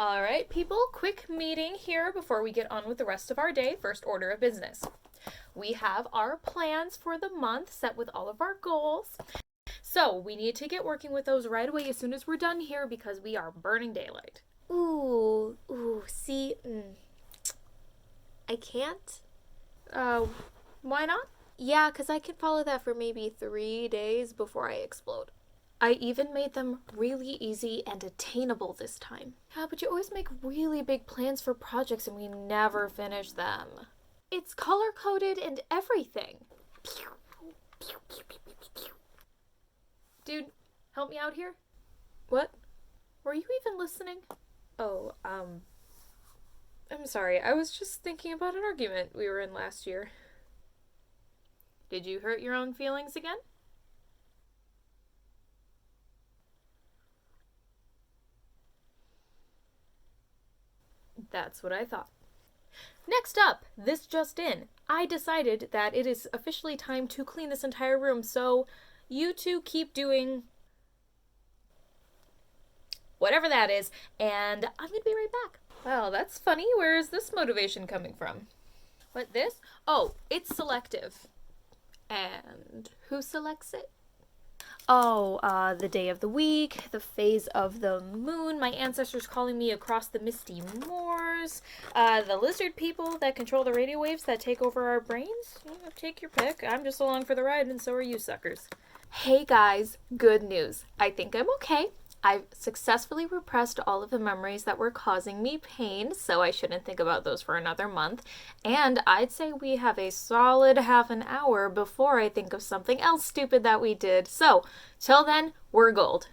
All right, people, quick meeting here before we get on with the rest of our day. First order of business. We have our plans for the month set with all of our goals. So we need to get working with those right away as soon as we're done here because we are burning daylight. See, I can't. Why not? Yeah, because I can follow that for maybe 3 days before I explode. I even made them really easy and attainable this time. Yeah, but you always make really big plans for projects and we never finish them. It's color-coded and everything. Dude, help me out here. What? Were you even listening? Oh, I'm sorry. I was just thinking about an argument we were in last year. Did you hurt your own feelings again? That's what I thought. Next up, this just in. I decided that it is officially time to clean this entire room, so you two keep doing whatever that is, and I'm gonna be right back. Well, that's funny. Where is this motivation coming from? What, this? Oh, it's selective. And who selects it? Oh, the day of the week, the phase of the moon, my ancestors calling me across the misty moors, the lizard people that control the radio waves that take over our brains. Take your pick. I'm just along for the ride, and so are you suckers. Hey guys, good news. I think I'm okay. I've successfully repressed all of the memories that were causing me pain, so I shouldn't think about those for another month. And I'd say we have a solid half an hour before I think of something else stupid that we did. So, till then, we're gold.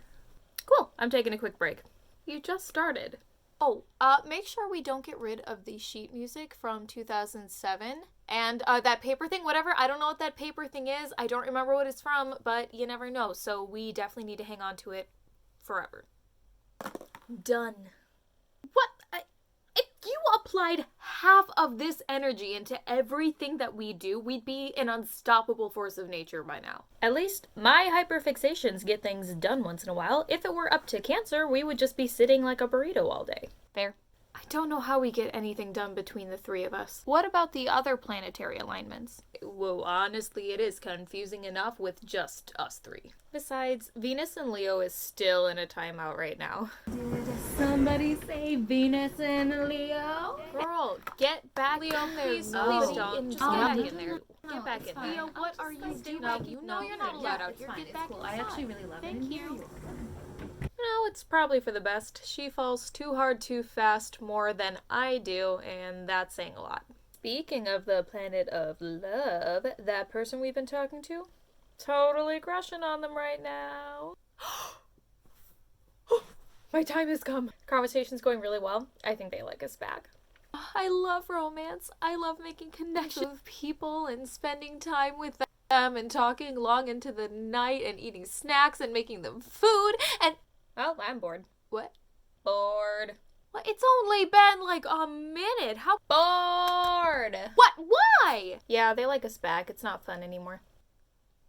Cool, I'm taking a quick break. You just started. Oh, make sure we don't get rid of the sheet music from 2007. And that paper thing, whatever, I don't know what that paper thing is. I don't remember what it's from, but you never know. So we definitely need to hang on to it forever. Done. What? If you applied half of this energy into everything that we do, we'd be an unstoppable force of nature by now. At least my hyperfixations get things done once in a while. If it were up to Cancer, we would just be sitting like a burrito all day. Fair. I don't know how we get anything done between the three of us. What about the other planetary alignments? Well, honestly, it is confusing enough with just us three. Besides, Venus and Leo is still in a timeout right now. Did somebody say Venus and Leo? Girl, get back Leo, in there. please don't. just Get back leave. in there. Get back in there. Leo, what are you doing? You know you're not allowed out here. Get back I actually really love it. Thank you. No, it's probably for the best. She falls too hard too fast more than I do, and that's saying a lot. Speaking of the planet of love, that person we've been talking to, totally crushing on them right now. My time has come. Conversation's going really well. I think they like us back. I love romance. I love making connections with people and spending time with them and talking long into the night and eating snacks and making them food and... Well, I'm bored. What? Bored. Well, it's only been like a minute. How bored? What? Why? Yeah, they like us back. It's not fun anymore.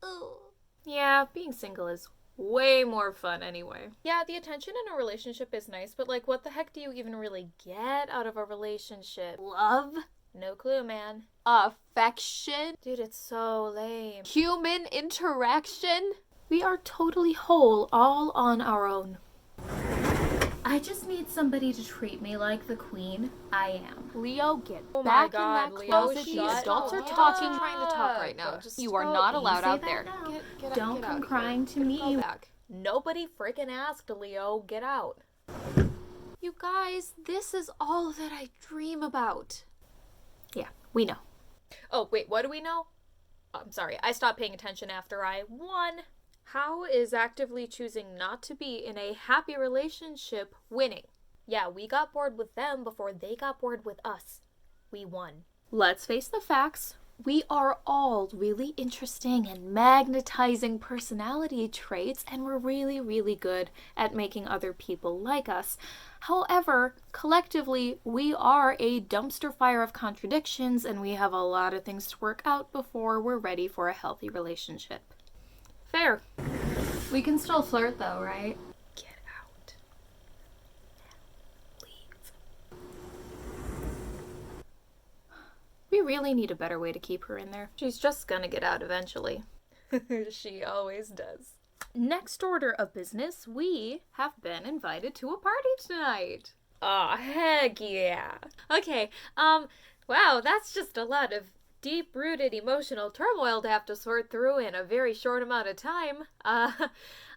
Oh. Yeah, being single is way more fun anyway. Yeah, the attention in a relationship is nice, but like what the heck do you even really get out of a relationship? Love? No clue, man. Affection? Dude, it's so lame. Human interaction? We are totally whole, all on our own. I just need somebody to treat me like the queen I am. Leo, get Oh back my God, in that Leo, closet. The shut adults are up. talking, trying to talk right now. Just you are not allowed out there. Don't come crying to me. Go back. Nobody freaking asked, Leo. Get out. You guys, this is all that I dream about. Yeah, we know. Oh, wait, what do we know? I'm sorry, I stopped paying attention after I won. How is actively choosing not to be in a happy relationship winning? Yeah, we got bored with them before they got bored with us. We won. Let's face the facts. We are all really interesting and magnetizing personality traits, and we're really, really good at making other people like us. However, collectively, we are a dumpster fire of contradictions, and we have a lot of things to work out before we're ready for a healthy relationship. Fair. We can still flirt though, right? Get out. Leave. really need a better way to keep her in there. She's just gonna get out eventually. She always does. Next order of business, we have been invited to a party tonight. Aw, heck yeah. Okay, wow, that's just a lot of deep-rooted emotional turmoil to have to sort through in a very short amount of time.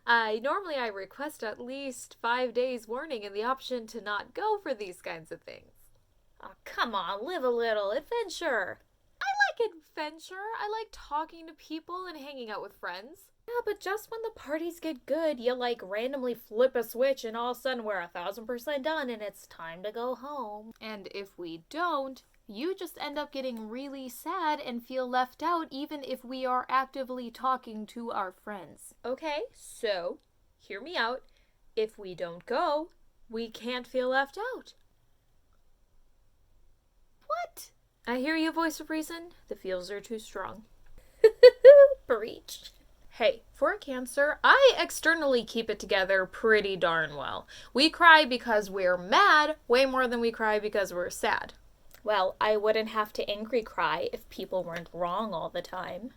Normally I request at least 5 days warning and the option to not go for these kinds of things. Oh, come on, live a little adventure. I like adventure. I like talking to people and hanging out with friends. Yeah, but just when the parties get good, you like randomly flip a switch and all of a sudden we're 1000% done and it's time to go home. And if we don't, you just end up getting really sad and feel left out even if we are actively talking to our friends. Okay, so hear me out. If we don't go, we can't feel left out. What? I hear you, voice of reason. The feels are too strong. Breach. Hey, for a Cancer, I externally keep it together pretty darn well. We cry because we're mad way more than we cry because we're sad. Well, I wouldn't have to angry cry if people weren't wrong all the time.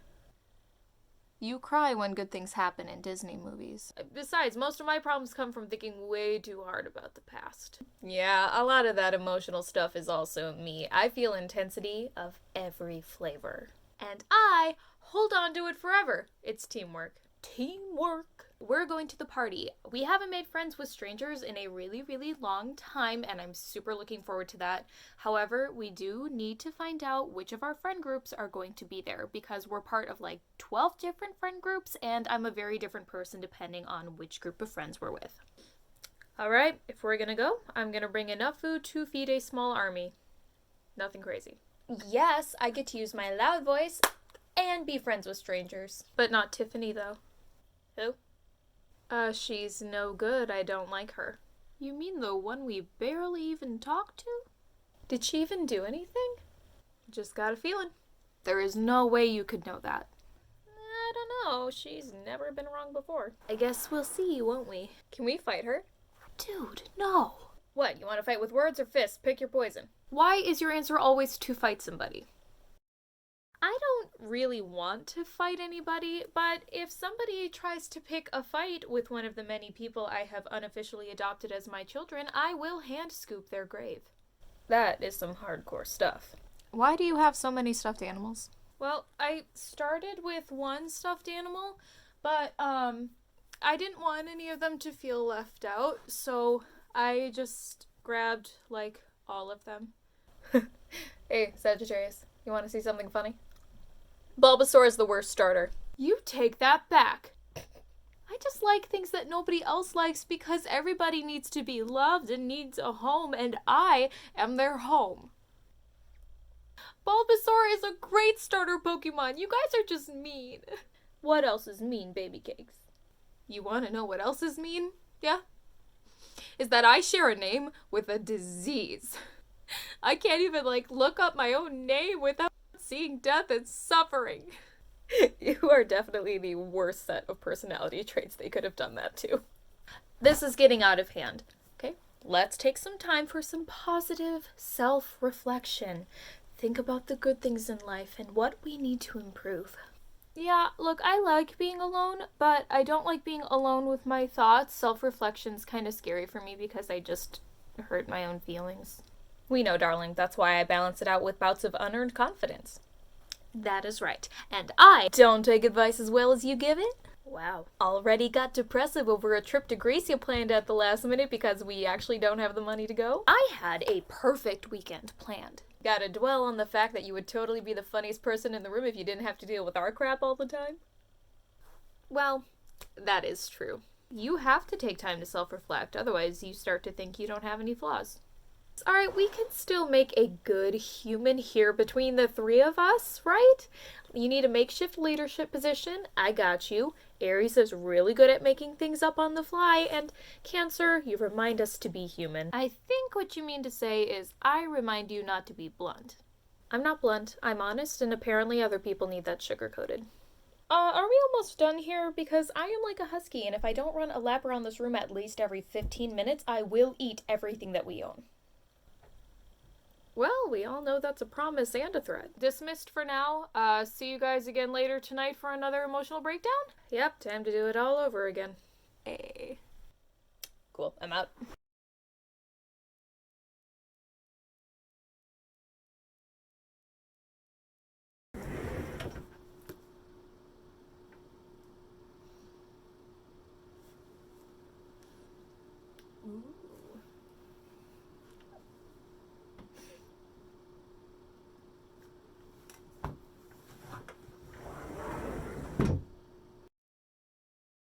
You cry when good things happen in Disney movies. Besides, most of my problems come from thinking way too hard about the past. Yeah, a lot of that emotional stuff is also me. I feel intensity of every flavor. And I hold on to it forever. It's teamwork. Teamwork. We're going to the party. We haven't made friends with strangers in a really, really long time, and I'm super looking forward to that. However, we do need to find out which of our friend groups are going to be there, because we're part of like 12 different friend groups, and I'm a very different person depending on which group of friends we're with. Alright, if we're gonna go, I'm gonna bring enough food to feed a small army. Nothing crazy. Yes, I get to use my loud voice and be friends with strangers. But not Tiffany, though. Who? She's no good. I don't like her. You mean the one we barely even talked to? Did she even do anything? Just got a feeling. There is no way you could know that. I don't know. She's never been wrong before. I guess we'll see, won't we? Can we fight her? Dude, no. What, you want to fight with words or fists? Pick your poison. Why is your answer always to fight somebody? I don't really want to fight anybody, but if somebody tries to pick a fight with one of the many people I have unofficially adopted as my children, I will hand scoop their grave. That is some hardcore stuff. Why do you have so many stuffed animals? Well, I started with one stuffed animal, but I didn't want any of them to feel left out, so I just grabbed, like, all of them. Hey, Sagittarius, you want to see something funny? Bulbasaur is the worst starter. You take that back. I just like things that nobody else likes because everybody needs to be loved and needs a home, and I am their home. Bulbasaur is a great starter Pokemon. You guys are just mean. What else is mean, baby cakes? You want to know what else is mean? Yeah? Is that I share a name with a disease. I can't even, look up my own name without seeing death and suffering. You are definitely the worst set of personality traits they could have done that to. This is getting out of hand. Okay, let's take some time for some positive self-reflection. Think about the good things in life and what we need to improve. Yeah, look, I like being alone, but I don't like being alone with my thoughts. Self-reflection's kind of scary for me because I just hurt my own feelings. We know, darling. That's why I balance it out with bouts of unearned confidence. That is right. And I don't take advice as well as you give it. Wow. Already got depressive over a trip to Greece you planned at the last minute because we actually don't have the money to go. I had a perfect weekend planned. Gotta dwell on the fact that you would totally be the funniest person in the room if you didn't have to deal with our crap all the time. Well, that is true. You have to take time to self-reflect, otherwise you start to think you don't have any flaws. Alright, we can still make a good human here between the three of us, right? You need a makeshift leadership position. I got you. Aries is really good at making things up on the fly. And Cancer, you remind us to be human. I think what you mean to say is I remind you not to be blunt. I'm not blunt. I'm honest, and apparently other people need that sugar-coated. Are we almost done here? Because I am like a husky, and if I don't run a lap around this room at least every 15 minutes, I will eat everything that we own. Well, we all know that's a promise and a threat. Dismissed for now. See you guys again later tonight for another emotional breakdown? Yep, time to do it all over again. Cool, I'm out.